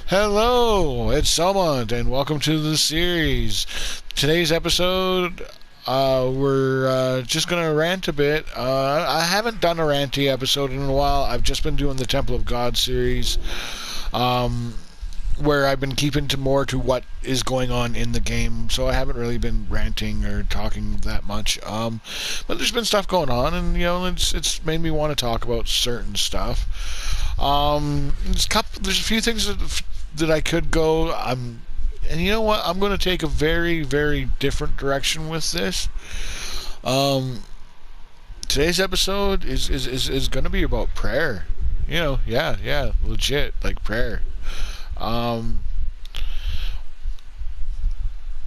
Hello, it's Selmont, and welcome to the series. Today's episode, we're just going to rant a bit. I haven't done a ranty episode in a while. I've just been doing the Temple of God series, um, where I've been keeping to what is going on in the game, so I haven't really been ranting or talking that much. But there's been stuff going on, and it's made me want to talk about certain stuff. There's a few things that I could go. And you know what? I'm going to take a very, very different direction with this. Um, Today's episode is going to be about prayer. Yeah, legit, like prayer. Um,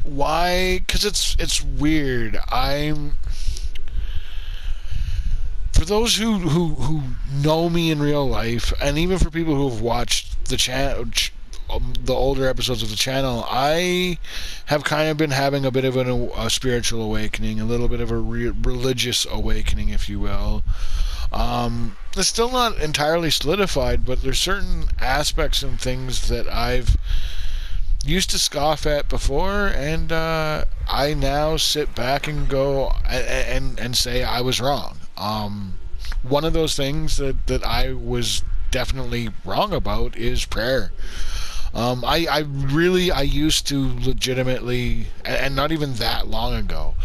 why? Because it's weird. For those who know me in real life, and even for people who have watched the older episodes of the channel, I have kind of been having a bit of a spiritual awakening, a little bit of a religious awakening, if you will. It's still not entirely solidified, but there's certain aspects and things that I've used to scoff at before, and I now sit back and go and say I was wrong. One of those things that I was definitely wrong about is prayer. I used to legitimately, and not even that long ago,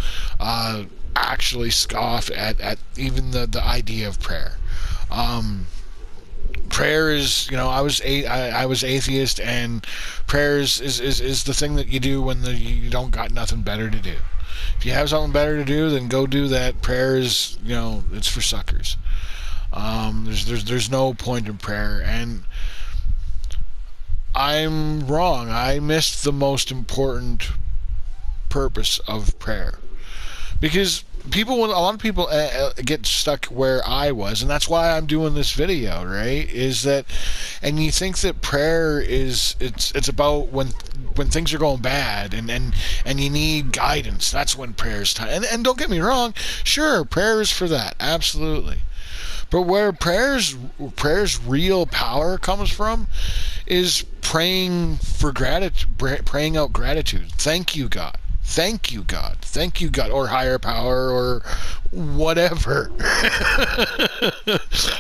actually scoff at even the idea of prayer. Prayer is, I was atheist, and prayer is the thing that you do when you don't got nothing better to do. If you have something better to do, then go do that. Prayer is, it's for suckers. There's no point in prayer, and I'm wrong. I missed the most important purpose of prayer, because a lot of people get stuck where I was, and that's why I'm doing this video, right? Is that, and you think that prayer it's about when things are going bad and you need guidance. That's when prayer's time. And don't get me wrong, sure, prayer is for that, absolutely. But where prayer's real power comes from is praying for gratitude, praying out gratitude. Thank you, God. Thank you, God. Thank you, God, or higher power, or whatever.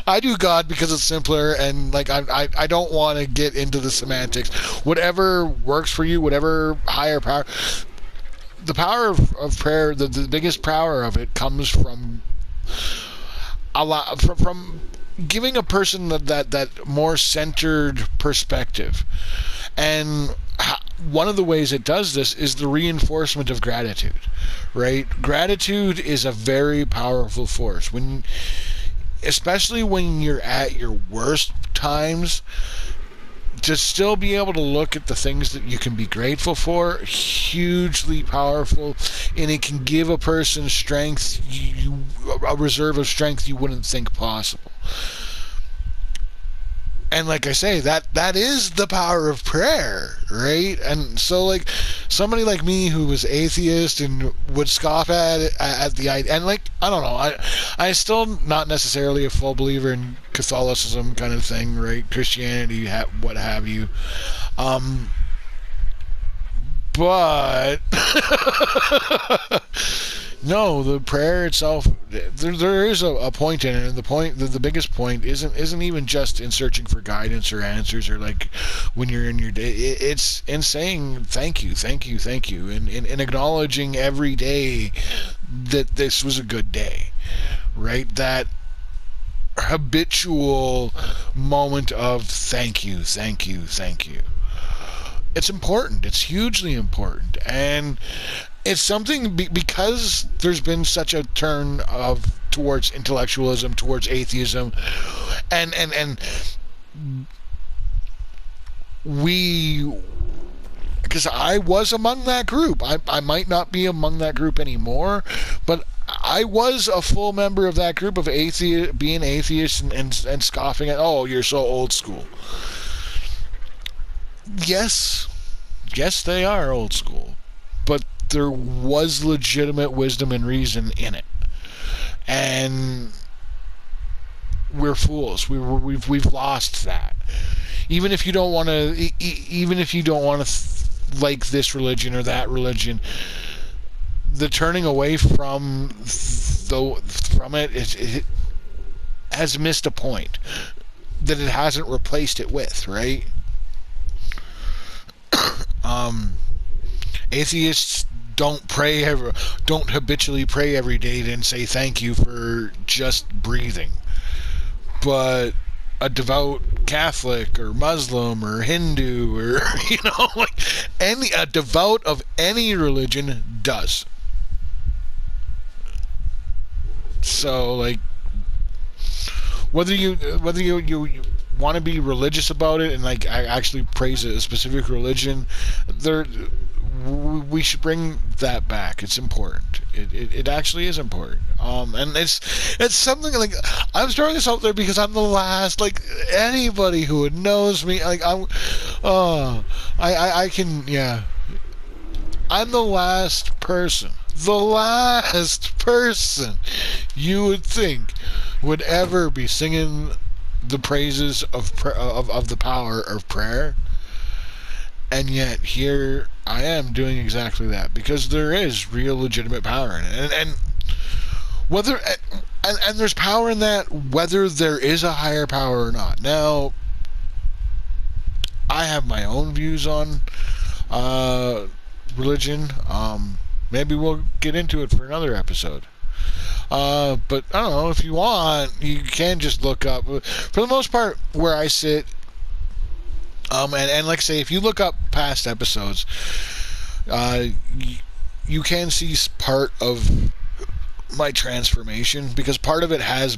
I do God because it's simpler, and I don't want to get into the semantics. Whatever works for you, whatever higher power. The power of prayer, the biggest power of it comes from from giving a person that more centered perspective. And one of the ways it does this is the reinforcement of gratitude, right? Gratitude is a very powerful force. Especially when you're at your worst times, to still be able to look at the things that you can be grateful for, hugely powerful, and it can give a person strength, a reserve of strength you wouldn't think possible. And like I say, that is the power of prayer, right? And so, like, somebody like me who was atheist and would scoff at the idea, and I don't know, I still not necessarily a full believer in Catholicism kind of thing, right? Christianity, what have you. But no, the prayer itself, there is a point in it, and the biggest point isn't even just in searching for guidance or answers, or like when you're in your day. It's in saying thank you, and in acknowledging every day that this was a good day, right? That habitual moment of thank you. It's important. It's hugely important, and it's something because there's been such a turn towards intellectualism, towards atheism, and we, because I was among that group. I might not be among that group anymore, but I was a full member of that group of being atheist and scoffing at, oh, you're so old school. Yes, they are old school, but there was legitimate wisdom and reason in it, and we're fools. We've lost that. even if you don't want to, even if you don't want to like this religion or that religion, the turning away from it has missed a point that it hasn't replaced it with, right? Atheists don't habitually pray every day and say thank you for just breathing. But a devout Catholic or Muslim or Hindu or, like a devout of any religion does. So, like, whether you want to be religious about it and like actually praise a specific religion, we should bring that back. It's important. It actually is important. And it's something like I'm throwing this out there because I'm the last, like, anybody who knows me, like I'm the last person you would think would ever be singing the praises of the power of prayer. And yet here I am doing exactly that because there is real legitimate power in it, and whether and there's power in that whether there is a higher power or not. Now, I have my own views on religion. Maybe we'll get into it for another episode. But I don't know, if you want, you can just look up. For the most part, where I sit, and like I say, if you look up past episodes, you can see part of my transformation, because part of it has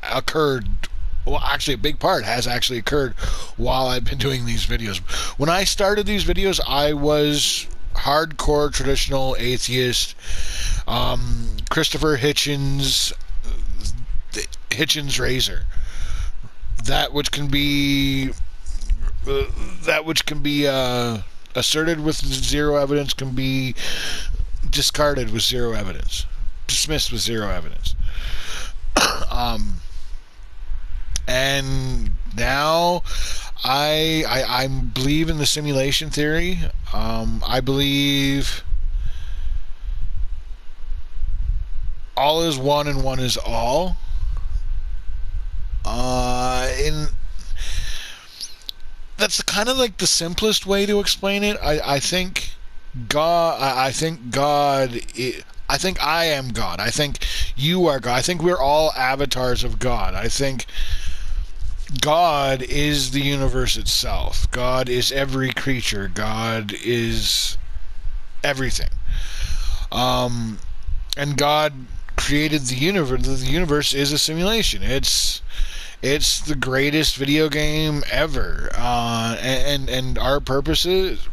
occurred. Well, actually, a big part has actually occurred while I've been doing these videos. When I started these videos, I was hardcore traditional atheist. Christopher Hitchens razor. That which can be asserted with zero evidence can be discarded with zero evidence, dismissed with zero evidence. And now I believe in the simulation theory. I believe all is one and one is all. That's kind of like the simplest way to explain it. I think God. I think I am God. I think you are God. I think we're all avatars of God. I think God is the universe itself. God is every creature. God is everything. And God created the universe. The universe is a simulation. It's the greatest video game ever. And our purpose is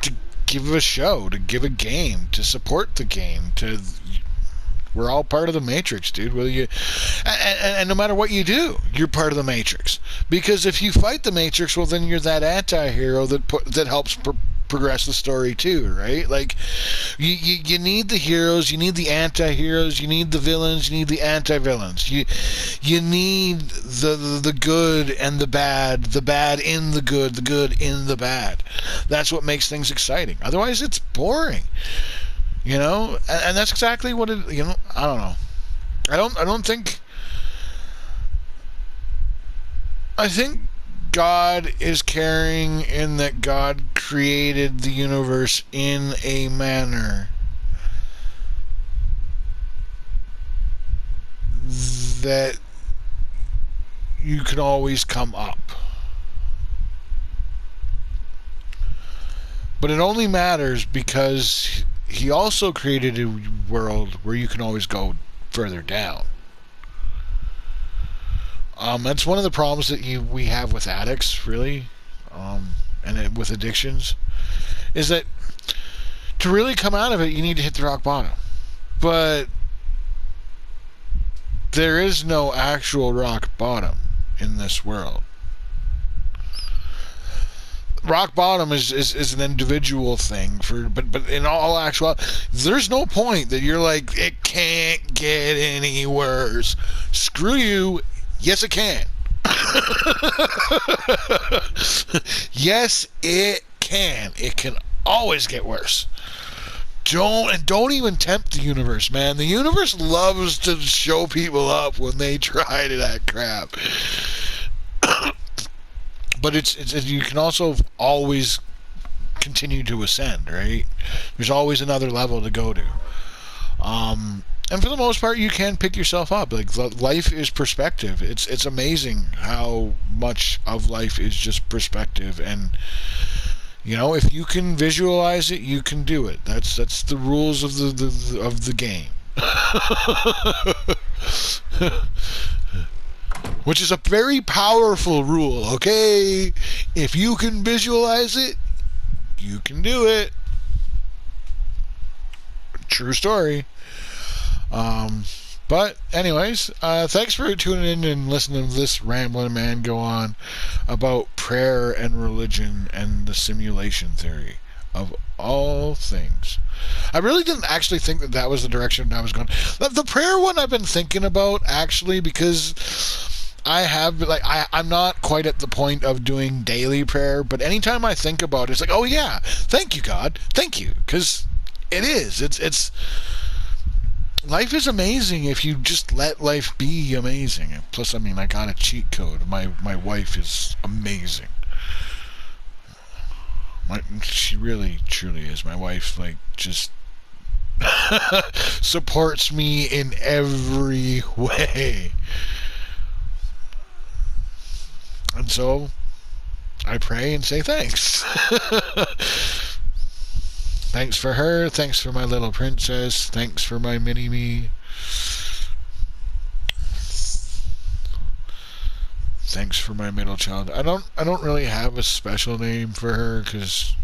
to give a show, to give a game, to support the game, we're all part of the Matrix, dude. And no matter what you do, you're part of the Matrix. Because if you fight the Matrix, well, then you're that anti-hero that helps progress the story too, right? Like, you need the heroes, you need the anti-heroes, you need the villains, you need the anti-villains. You need the good and the bad in the good in the bad. That's what makes things exciting. Otherwise, it's boring. And that's exactly what it. I don't know. I think God is caring in that God created the universe in a manner that you can always come up. But it only matters because He also created a world where you can always go further down. That's one of the problems that we have with addicts, really, and with addictions, is that to really come out of it, you need to hit the rock bottom. But there is no actual rock bottom in this world. Rock bottom is an individual thing, but in all actuality, there's no point that you're like, it can't get any worse. Screw you. Yes, it can. Yes, it can. It can always get worse. Don't even tempt the universe, man. The universe loves to show people up when they try to that crap. But it's you can also always continue to ascend, right? There's always another level to go to. And for the most part, you can pick yourself up. Like, life is perspective. It's amazing how much of life is just perspective. And if you can visualize it, you can do it. That's the rules of the game. Which is a very powerful rule. Okay, if you can visualize it, you can do it. True story. But anyways, thanks for tuning in and listening to this rambling man go on about prayer and religion and the simulation theory of all things. I really didn't actually think that was the direction I was going. The prayer one I've been thinking about, actually, because I'm not quite at the point of doing daily prayer, but anytime I think about it, it's like, oh yeah, thank you, God, thank you, because it's life is amazing if you just let life be amazing. Plus, I mean, I got a cheat code. My wife is amazing. She really, truly is. My wife, just supports me in every way. And so, I pray and say thanks. Thanks for her. Thanks for my little princess. Thanks for my mini-me. Thanks for my middle child. I don't really have a special name for her because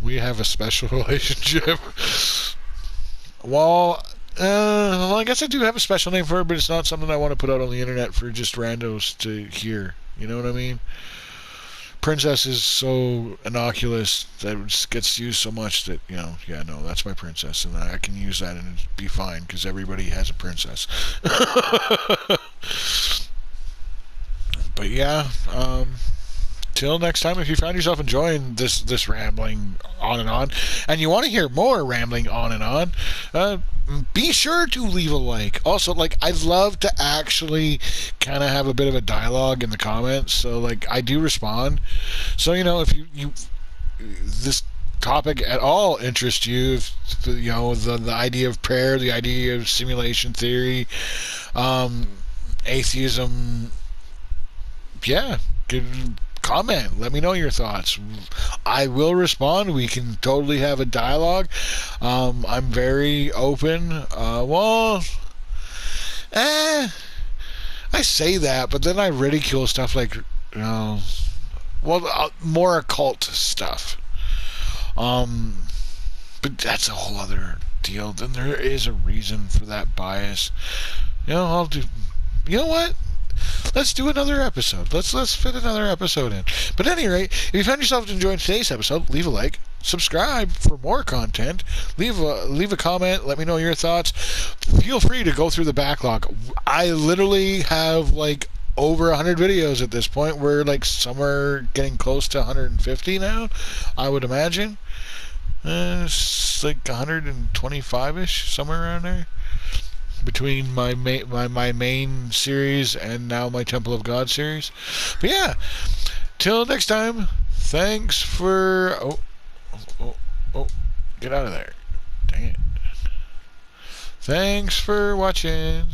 we have a special relationship. Well, I guess I do have a special name for her, but it's not something I want to put out on the internet for just randos to hear. You know what I mean? Princess is so innocuous that it gets used so much that, that's my princess, and I can use that and it'd be fine because everybody has a princess. But yeah, till next time, if you found yourself enjoying this rambling on, and you want to hear more rambling on and on, be sure to leave a like. Also, I'd love to actually kind of have a bit of a dialogue in the comments. So, I do respond. So, if you this topic at all interests you, if, the idea of prayer, the idea of simulation theory, atheism, yeah, comment. Let me know your thoughts. I will respond. We can totally have a dialogue. I'm very open. I say that, but then I ridicule stuff more occult stuff. But that's a whole other deal. Then there is a reason for that bias. I'll do. You know what? Let's do another episode. Let's fit another episode in. But at any rate, if you found yourself enjoying today's episode, leave a like, subscribe for more content, leave a comment, let me know your thoughts. Feel free to go through the backlog. I literally have over 100 videos at this point. We're somewhere getting close to 150 now, I would imagine. It's 125-ish, somewhere around there. Between my main series and now my Temple of God series. But yeah, till next time, thanks for... Oh, get out of there. Dang it. Thanks for watching.